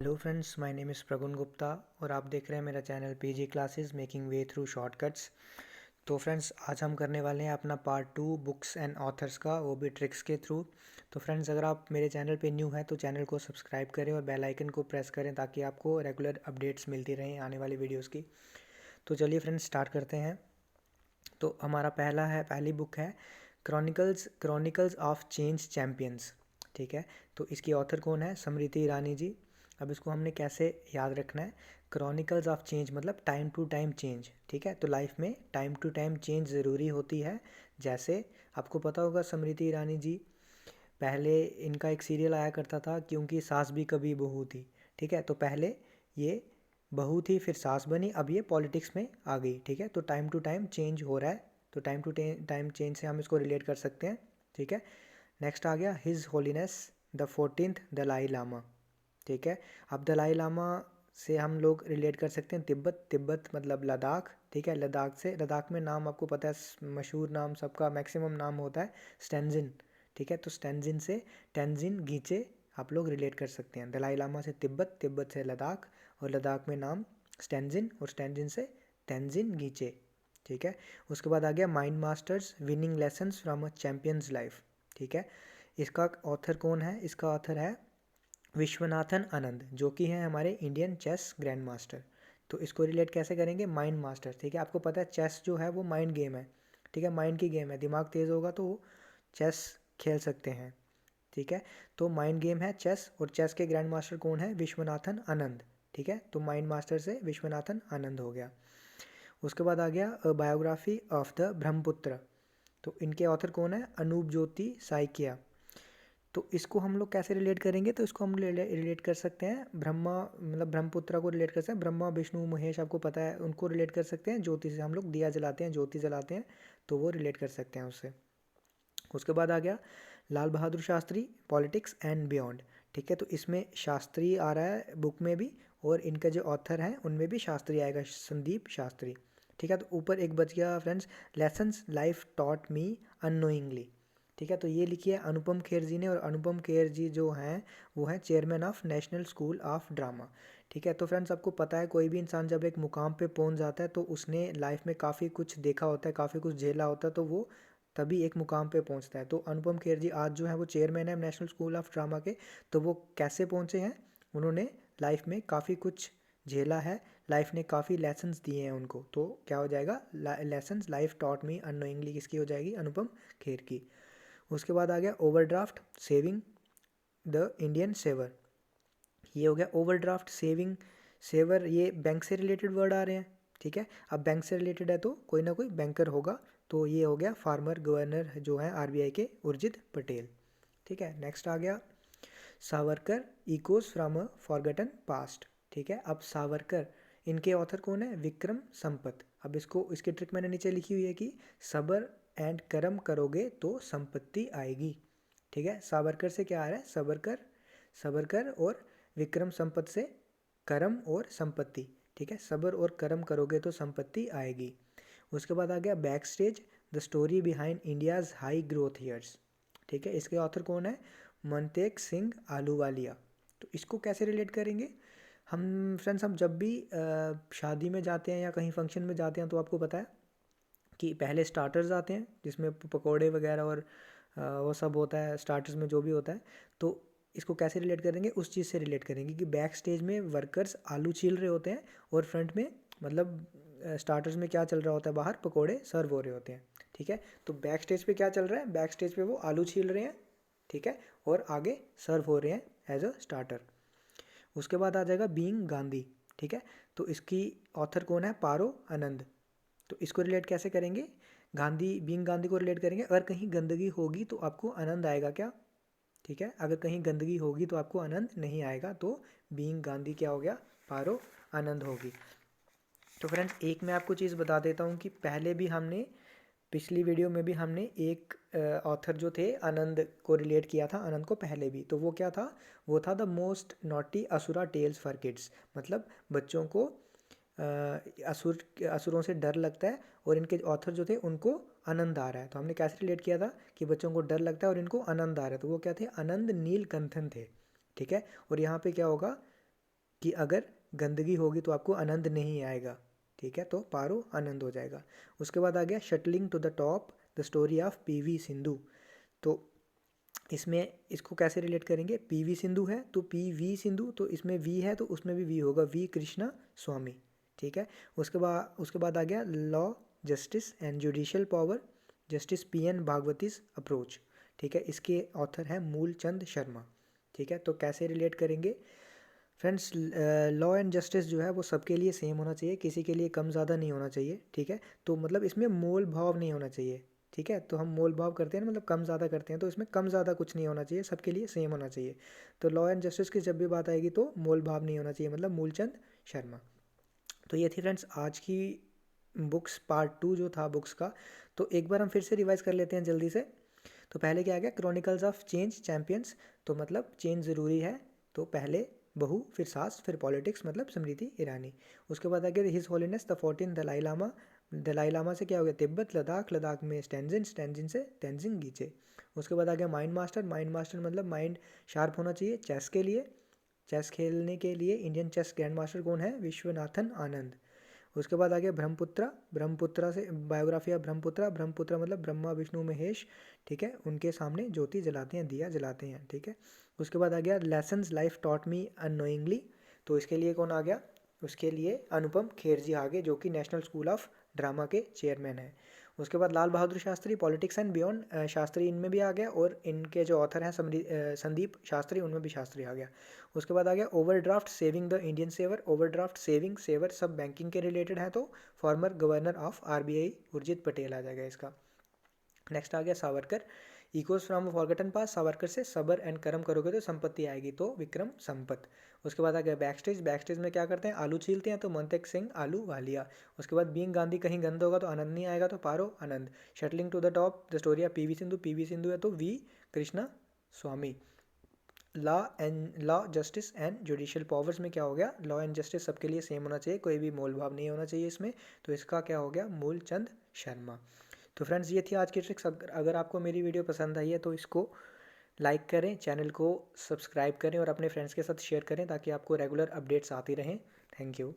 Hello friends, my name is Pragun Gupta और आप देख रहे हैं मेरा channel PG classes making way through shortcuts. तो फ्रेंड्स, आज हम करने वाले हैं अपना पार्ट 2 बुक्स एंड ऑथर्स का, वो भी ट्रिक्स के थ्रू। तो फ्रेंड्स, अगर आप मेरे चैनल पे न्यू हैं तो चैनल को सब्सक्राइब करें और बेल आइकन को प्रेस करें ताकि आपको रेगुलर अपडेट्स मिलती रहें आने वाली वीडियोज़ की। तो चलिए फ्रेंड्स, स्टार्ट करते हैं। तो हमारा पहली बुक है क्रॉनिकल्स ऑफ चेंज चैम्पियंस। ठीक है, तो इसकी ऑथर कौन है? समृति ईरानी जी। अब इसको हमने कैसे याद रखना है? क्रॉनिकल्स ऑफ चेंज मतलब टाइम टू टाइम चेंज। ठीक है, तो लाइफ में टाइम टू टाइम चेंज ज़रूरी होती है। जैसे आपको पता होगा, समृति ईरानी जी, पहले इनका एक सीरियल आया करता था, क्योंकि सास भी कभी बहू थी। ठीक है, तो पहले ये बहू थी, फिर सास बनी, अब ये पॉलिटिक्स में आ गई। ठीक है, तो टाइम टू टाइम चेंज हो रहा है, तो टाइम टू टाइम चेंज से हम इसको रिलेट कर सकते हैं। ठीक है, नेक्स्ट आ गया his holiness the 14th Dalai Lama. ठीक है, अब दलाई लामा से हम लोग रिलेट कर सकते हैं तिब्बत मतलब लद्दाख। ठीक है, लद्दाख में नाम आपको पता है, मशहूर नाम सबका मैक्सिमम नाम होता है स्टेंजिन। ठीक है, तो स्टेंजिन से टेंजिन गीचे आप लोग रिलेट कर सकते हैं। दलाई लामा से तिब्बत से लद्दाख, और लद्दाख में नाम स्टेंजिन, और स्टेंजिन से तेंजिन गीचे। ठीक है, उसके बाद आ गया mind masters winning lessons from a champions life. ठीक है, इसका ऑथर कौन है? इसका ऑथर है विश्वनाथन आनंद, जो कि हैं हमारे इंडियन चेस ग्रैंड मास्टर। तो इसको रिलेट कैसे करेंगे? Mind master. ठीक है, आपको पता है चेस जो है वो माइंड गेम है। ठीक है, माइंड की गेम है, दिमाग तेज़ होगा तो चेस खेल सकते हैं। ठीक है, तो माइंड गेम है चेस, और चेस के ग्रैंड मास्टर कौन है? विश्वनाथन आनंद। ठीक है, तो माइंड मास्टर से विश्वनाथन आनंद हो गया। उसके बाद आ गया बायोग्राफी ऑफ द ब्रह्मपुत्र। तो इनके ऑथर कौन है? अनूप ज्योति साइकिया। तो इसको हम लोग कैसे रिलेट करेंगे? तो इसको हम रिलेट कर सकते हैं ब्रह्मा, मतलब ब्रह्मपुत्र को रिलेट कर सकते हैं ब्रह्मा विष्णु महेश, आपको पता है, उनको रिलेट कर सकते हैं। ज्योति से हम लोग दिया जलाते हैं, ज्योति जलाते हैं, तो वो रिलेट कर सकते हैं उससे। उसके बाद आ गया लाल Bahadur Shastri politics and beyond. ठीक है, तो इसमें शास्त्री आ रहा है बुक में भी, और इनका जो ऑथर है उनमें भी शास्त्री आएगा, संदीप शास्त्री। ठीक है, तो ऊपर एक बच गया friends, lessons life taught me unknowingly. ठीक है, तो ये लिखी है अनुपम खेर जी ने, और अनुपम खेर जी जो हैं वो हैं chairman of national School of drama. ठीक है, तो फ्रेंड्स, आपको पता है कोई भी इंसान जब एक मुकाम पे पहुंच जाता है तो उसने लाइफ में काफ़ी कुछ देखा होता है, काफ़ी कुछ झेला होता है, तो वो तभी एक मुकाम पे पहुंचता है। तो अनुपम खेर जी आज जो है वो चेयरमैन है नेशनल स्कूल ऑफ ड्रामा के। तो वो कैसे पहुंचे हैं? उन्होंने लाइफ में काफ़ी कुछ झेला है, लाइफ ने काफ़ी लेसन्स दिए हैं उनको। तो क्या हो जाएगा? Lessons life taught me unknowingly किसकी हो जाएगी? अनुपम खेर की। उसके बाद आ गया overdraft saving the Indian saver. ये हो गया ओवरड्राफ्ट सेविंग सेवर, ये बैंक से रिलेटेड वर्ड आ रहे हैं। ठीक है, अब बैंक से रिलेटेड है तो कोई ना कोई बैंकर होगा, तो ये हो गया फार्मर गवर्नर जो है आरबीआई के, उर्जित पटेल। ठीक है, नेक्स्ट आ गया Savarkar echoes from a forgotten past. ठीक है, अब सावरकर, इनके ऑथर कौन है? विक्रम संपत। अब इसको, इसकी ट्रिक मैंने नीचे लिखी हुई है कि सबर एंड कर्म करोगे तो संपत्ति आएगी। ठीक है, सावरकर से क्या आ रहा है? सबर कर और विक्रम संपत से कर्म और संपत्ति। ठीक है, सबर और कर्म करोगे तो संपत्ति आएगी। उसके बाद आ गया back stage the story behind India's high growth years. ठीक है, इसके ऑथर कौन है? मनतेक सिंह आलूवालिया। तो इसको कैसे रिलेट करेंगे हम? फ्रेंड्स, हम जब भी शादी में जाते हैं या कहीं फंक्शन में जाते हैं तो आपको पता है कि पहले स्टार्टर्स आते हैं, जिसमें पकोड़े वगैरह और वो सब होता है स्टार्टर्स में जो भी होता है। तो इसको कैसे रिलेट करेंगे? उस चीज़ से रिलेट करेंगे कि बैक स्टेज में वर्कर्स आलू छील रहे होते हैं, और फ्रंट में मतलब स्टार्टर्स में क्या चल रहा होता है? बाहर पकोड़े सर्व हो रहे होते हैं। ठीक है, तो बैक स्टेज पे क्या चल रहा है? बैक स्टेज पे वो आलू छील रहे हैं। ठीक है, और आगे सर्व हो रहे हैं एज अ स्टार्टर। उसके बाद आ जाएगा बीइंग गांधी। ठीक है, तो इसकी ऑथर कौन है? पारो आनंद। तो इसको रिलेट कैसे करेंगे? बीइंग गांधी को रिलेट करेंगे, अगर कहीं गंदगी होगी तो आपको आनंद आएगा क्या? ठीक है, अगर कहीं गंदगी होगी तो आपको आनंद नहीं आएगा, तो बीइंग गांधी क्या हो गया? पारो आनंद होगी। तो फ्रेंड्स, एक मैं आपको चीज़ बता देता हूँ कि पहले भी हमने, पिछली वीडियो में भी हमने एक ऑथर जो थे आनंद को रिलेट किया था, आनंद को पहले भी। तो वो क्या था? वो था the most naughty asura tales for kids, मतलब बच्चों को असुरों से डर लगता है, और इनके ऑथर जो थे उनको आनंद आ रहा है। तो हमने कैसे रिलेट किया था कि बच्चों को डर लगता है और इनको आनंद आ रहा है? तो वो क्या थे? आनंद नीलकंठन थे। ठीक है, और यहाँ पे क्या होगा? कि अगर गंदगी होगी तो आपको आनंद नहीं आएगा, ठीक है, तो पारो आनंद हो जाएगा। उसके बाद आ गया shuttling to the top the story of PV Sindhu. तो इसमें इसको कैसे रिलेट करेंगे, पीवी सिंधु है तो पीवी सिंधु, तो इसमें वी है तो उसमें भी वी होगा, वी कृष्णा स्वामी, ठीक है। उसके बाद आ गया law justice and judicial power, justice P N Bhagwati's approach, ठीक है। इसके ऑथर हैं मूलचंद शर्मा, ठीक है। तो कैसे रिलेट करेंगे फ्रेंड्स, लॉ एंड जस्टिस जो है वो सबके लिए सेम होना चाहिए, किसी के लिए कम ज़्यादा नहीं होना चाहिए, ठीक है। तो मतलब इसमें मोल भाव नहीं होना चाहिए, ठीक है। तो हम मोल भाव करते हैं ना, मतलब कम ज़्यादा करते हैं, तो इसमें कम ज़्यादा कुछ नहीं होना चाहिए, सबके लिए सेम होना चाहिए। तो लॉ एंड जस्टिस की जब भी बात आएगी तो मोल भाव नहीं होना चाहिए, मतलब मूलचंद शर्मा। तो ये थी फ्रेंड्स आज की बुक्स पार्ट 2 जो था बुक्स का। तो एक बार हम फिर से रिवाइज कर लेते हैं जल्दी से। तो पहले क्या आ गया, क्रॉनिकल्स ऑफ चेंज चैंपियंस, तो मतलब चेंज ज़रूरी है, तो पहले बहू, फिर सास, फिर पॉलिटिक्स मतलब स्मृति ईरानी। उसके बाद आ गया his holiness the 14 Dalai Lama, Dalai Lama से क्या हो गया तिब्बत, लद्दाख, लद्दाख में स्टेंजिन, स्टेंजिन से तेंजिंग गीचे। उसके बाद आ गया माइंड मास्टर, माइंड मास्टर मतलब माइंड शार्प होना चाहिए चेस के लिए, चेस खेलने के लिए इंडियन चेस ग्रैंड मास्टर कौन है, विश्वनाथन आनंद। उसके बाद आ गया ब्रह्मपुत्रा, ब्रह्मपुत्रा से बायोग्राफी ऑफ ब्रह्मपुत्रा, ब्रह्मपुत्रा मतलब ब्रह्मा विष्णु महेश, ठीक है, उनके सामने ज्योति जलाते हैं, दिया जलाते हैं, ठीक है। उसके बाद आ गया lessons life taught me unknowingly, तो इसके लिए कौन आ गया, उसके लिए अनुपम खेर जी आगे, जो कि नेशनल स्कूल ऑफ ड्रामा के चेयरमैन हैं। उसके बाद Lal Bahadur Shastri politics and beyond, Shastri इनमें भी आ गया, और इनके जो ऑथर हैं संदीप शास्त्री, उनमें भी शास्त्री आ गया। उसके बाद आ गया overdraft saving the Indian saver, overdraft saving saver सब बैंकिंग के रिलेटेड है, तो former governor of RBI Urjit Patel आ जाएगा इसका। नेक्स्ट आ गया Savarkar, echoes from forgotten past, Savarkar से सबर एंड कर्म करोगे तो संपत्ति आएगी, तो विक्रम संपत। उसके बाद आ गया बैकस्टेज, बैकस्टेज में क्या करते हैं, आलू छीलते हैं, तो मनतेक सिंह आलू वालिया। उसके बाद बीइंग गांधी कहीं गंद होगा तो आनंद नहीं आएगा, तो Paro Anand. Shuttling to the top the story of PV Sindhu, P V Sindhu है तो V Krishnaswamy. Law justice and judicial powers में क्या हो गया, लॉ एंड जस्टिस सबके लिए सेम होना चाहिए, कोई भी मोल भाव नहीं होना चाहिए इसमें, तो इसका क्या हो गया, मूलचंद शर्मा। तो फ्रेंड्स ये थी आज की ट्रिक्स। अगर आपको मेरी वीडियो पसंद आई है तो इसको लाइक करें, चैनल को सब्सक्राइब करें और अपने फ्रेंड्स के साथ शेयर करें ताकि आपको रेगुलर अपडेट्स आती रहें। Thank you.